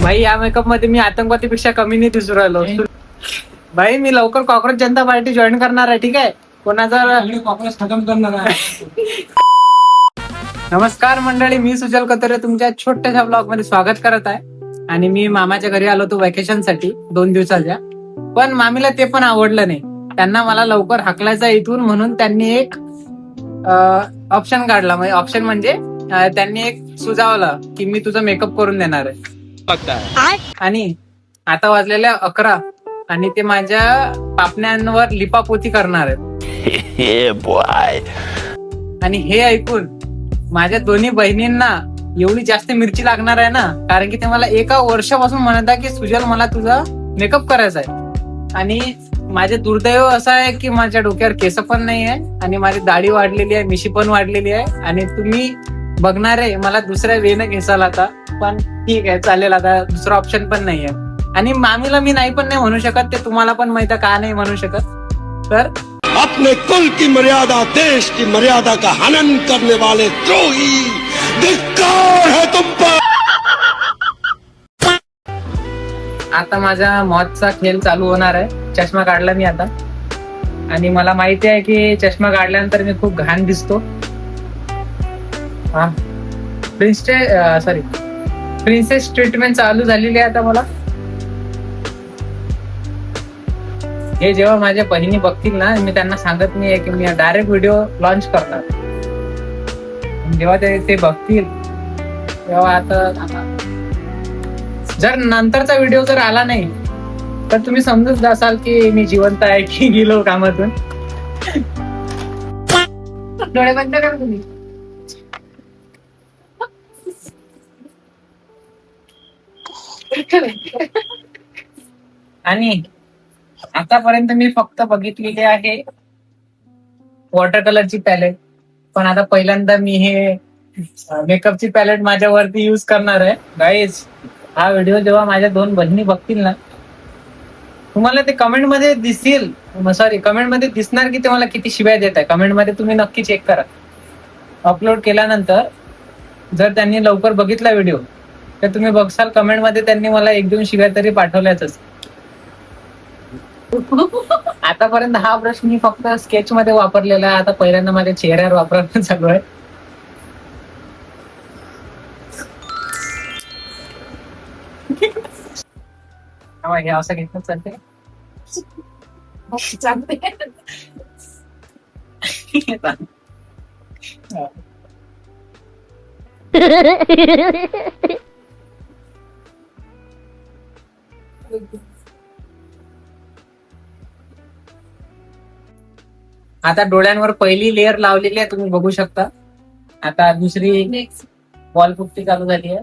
भाई या मेकअप मध्ये मी आतंकवादीपेक्षा कमी नाही दिसू राहिलो. भाई मी लवकर कॉक्रोच जनता पार्टी जॉईन करणार आहे. ठीक आहे, कोणाचा कॉक्रोच खतम करणार आहे. नमस्कार मंडळी, मी सुजल कतरे तुमच्या छोट्याशा ब्लॉग मध्ये स्वागत करत आहे. आणि मी मामाच्या घरी आलो होतो व्हॅकेशन साठी 2 दिवसाच्या. पण मामीला ते पण आवडलं नाही. त्यांना मला लवकर हाकलायचं इथून, म्हणून त्यांनी एक ऑप्शन काढला. ऑप्शन म्हणजे त्यांनी एक सुचवलं की मी तुझा मेकअप करून देणार आहे. आणि आता वाजलेल्या 11 आणि ते माझ्या पापण्यांवर लिपापोती करणार आहेत. आणि हे ऐकून माझ्या दोन्ही बहिणींना एवढी जास्त मिरची लागणार आहे ना, कारण की ते मला एका वर्षापासून म्हणत आहे की सुजल मला तुझा मेकअप करायचा आहे. आणि माझे दुर्दैव असं आहे की माझ्या डोक्यावर केस पण नाही आहे आणि माझी दाढी वाढलेली आहे, मिशी पण वाढलेली आहे. आणि तुम्ही बघणार आहे मला दुसऱ्या वेनं घेसाल आता, पण ठीक आहे चालेल, आता दुसरा ऑप्शन पण नाही आहे. आणि मामीला मी नाही पण नाही म्हणू शकत, ते तुम्हाला पण माहित आहे का नाही म्हणू शकत. तर अपने कुल की मर्यादा, देश की मर्यादा का हनन करने वाले द्रोही, धिक्कार है तुम पर. आता माझा मौतचा खेळ चालू होणार आहे. चष्मा काढला मी आता, आणि मला माहिती आहे की चष्मा काढल्यानंतर मी खूप घाण दिसतो. प्रिन्सेस ट्रीटमेंट चालू झालेली आहे आता मला. हे जेव्हा माझ्या बहिणी बघतील ना, मी त्यांना सांगत नाही की मी डायरेक्ट व्हिडिओ लॉन्च करणार. जेव्हा ते बघतील तेव्हा आता जर नंतरचा व्हिडिओ जर आला नाही तर तुम्ही समजून जासाल की मी जिवंत आहे की गेलो कामातून. डोळे बंद करा तुम्ही. आणि आतापर्यंत मी फक्त बघितलेली आहे वॉटर कलरची पॅलेट, पण आता पहिल्यांदा मी हे मेकअपची पॅलेट माझ्यावरती युज करणार आहे. गाईज, हा व्हिडिओ जेव्हा माझ्या 2 बहिणी बघतील ना, तुम्हाला ते कमेंट मध्ये दिसणार की ते मला किती शिव्या देत आहे. कमेंट मध्ये तुम्ही नक्की चेक करा. अपलोड केल्यानंतर जर त्यांनी लवकर बघितला व्हिडिओ तर तुम्ही बघसाल कमेंट मध्ये त्यांनी मला 1-2 शिव्या तरी पाठवल्याच. आतापर्यंत हा ब्रश मी फक्त स्केच मध्ये वापरलेला आहे, आता पहिल्यांदा माझ्या चेहऱ्यावर वापरणं चालू आहे. हे असं घेतलं चालते. आता डोळ्यांवर पहिली लेअर लावलेली आहे, तुम्ही बघू शकता. आता दुसरी वॉल पुट्टी चालू झाली आहे.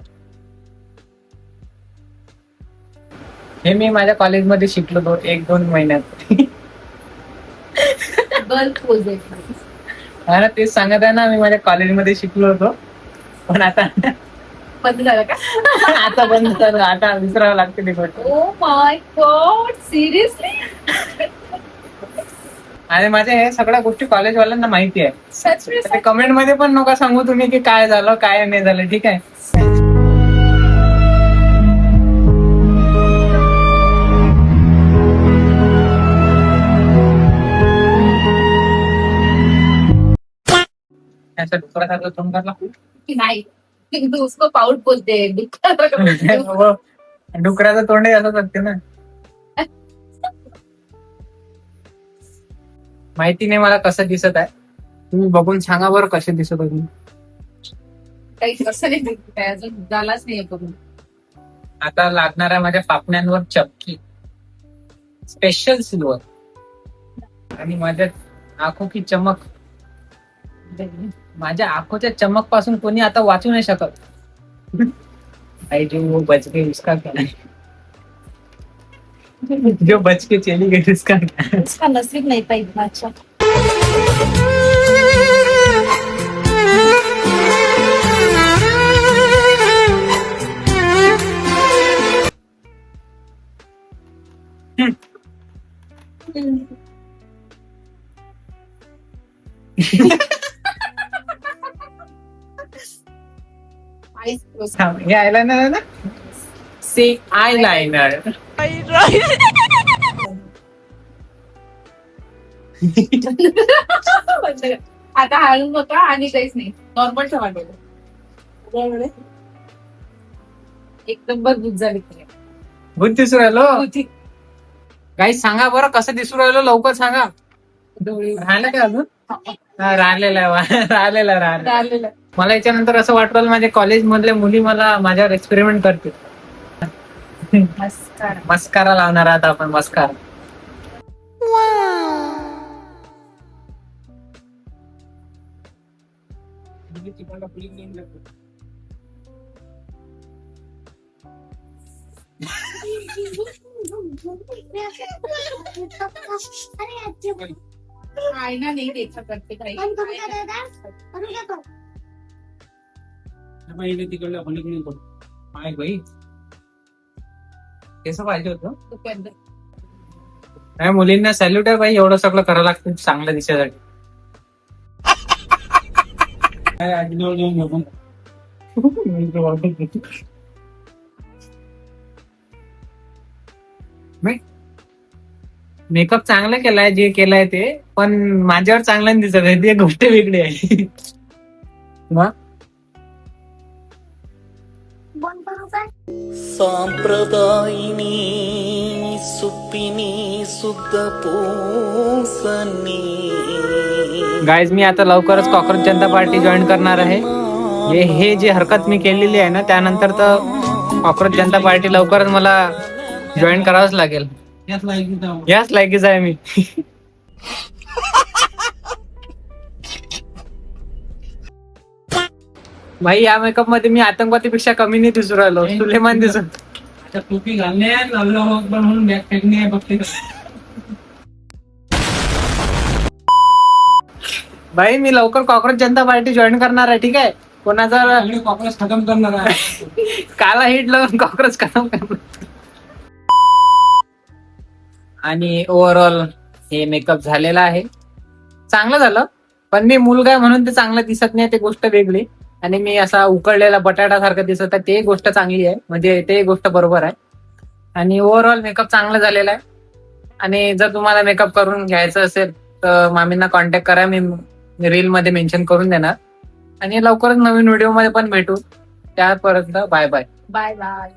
हे मी माझ्या कॉलेजमध्ये शिकलो 1-2 महिन्यात. हा ना, तेच सांगत आहे ना, मी माझ्या कॉलेजमध्ये शिकलो होतो. पण आता बंद झालं का? आता बंद झालं, आता विसरावं लागते ते गोष्ट. Oh my God, seriously? आणि माझ्या हे सगळ्या गोष्टी कॉलेजवाल्यांना माहिती आहे. सच में? ते कमेंट मध्ये पण नका सांगू तुम्ही की काय झालं काय नाही झालं. ठीक आहे, ऐसा डुकरासारखं तोंड काढला. नाही, तू उसको पाऊट बोलते. डुकराचं तोंडही असंच असते ना. माहिती नाही मला कसं दिसत आहे, तुम्ही बघून सांगा बरं कसे दिसत होते. काही असं नाही, काय अजून झालाच नाही करून. आता लागणार आहे माझ्या पापण्यांवर चपकी, स्पेशल सिल्वर. आणि माझ्या आंखों की चमक, माझ्या आंखोच्या चमक पासून कोणी आता वाचू नाही शकत. आई जो वो बच गई उसका क्या, जो बच के चली गई उसका क्या. उसका नसीब नाही पाहिजे. अच्छा, हे आयलाइनर आहे ना, से आय लायनर. आता हळू नका आणि काहीच नाही नॉर्मल ठेवा. एकदम भरपूर झाली भूत दिसू राहिलो. काही सांगा बरं कसं दिसू राहिलो, लवकर सांगा. राहिलं का अजून? हा, राहिलेलं. मला याच्यानंतर असं वाटलं माझ्या कॉलेज मधल्या मुली मला माझ्यावर एक्सपेरिमेंट करतील. मस्कारा लावणार आता आपण, मस्कारा. आईना नाही देखा करते काही पहिले तिकडल्या पलीकडे बघ. आहे बाई कसं पाहिजे होतं. दुकानदार. काय मुलींना सॅल्यूट आहे बाई, एवढं सगळं करावं लागतं चांगलं दिसायसाठी. काय आजीजवळ जाऊन बघून मेकअप चांगला केलाय जे केलाय ते, पण माझ्यावर चांगला नाही दिसत आहे, ती गोष्ट वेगळी आहे. मग सांप्रदायिनी सुप्पिनी शुद्ध पोसनी. गाईज मी आता लवकरच कॉक्रोच जनता पार्टी जॉईन करणार आहे. हे जे हरकत मी केलेली आहे ना, त्यानंतर तर कॉक्रोच जनता पार्टी लवकरच मला जॉईन करावंच लागेल. याच लायकीच आहे मी. भाई या मेकअप मध्ये मी आतंकवादीपेक्षा कमी नाही दिसू राहिलो, सुलेमान दिसू. आता टोपी घालणे अल्लाहू अकबर म्हणून बॅग फेकणे आहे बघते. भाई मी लवकर कॉक्रोच जनता पार्टी जॉईन करणार आहे, ठीक आहे. कोणाचा सगळे कॉक्रोच खतम करणार आहे. काला हिट लावून कॉक्रोच खतम करणार. आणि ओव्हरऑल हे मेकअप झालेला आहे, चांगलं झालं. पण मी मुलगा आहे म्हणून ते चांगलं दिसत नाही, ते गोष्ट वेगळी. आणि मी असा उकळलेला बटाटा सारखं दिसत आहे, ते गोष्ट चांगली आहे, म्हणजे ते गोष्ट बरोबर आहे. आणि ओव्हरऑल मेकअप चांगला झालेला आहे. आणि जर तुम्हाला मेकअप करून घ्यायचं असेल तर मामींना कॉन्टॅक्ट करा, मी रील मध्ये मेन्शन करून देणार. आणि लवकरच नवीन व्हिडिओ मध्ये पण भेटू. त्यापर्यंत बाय बाय. Bye bye.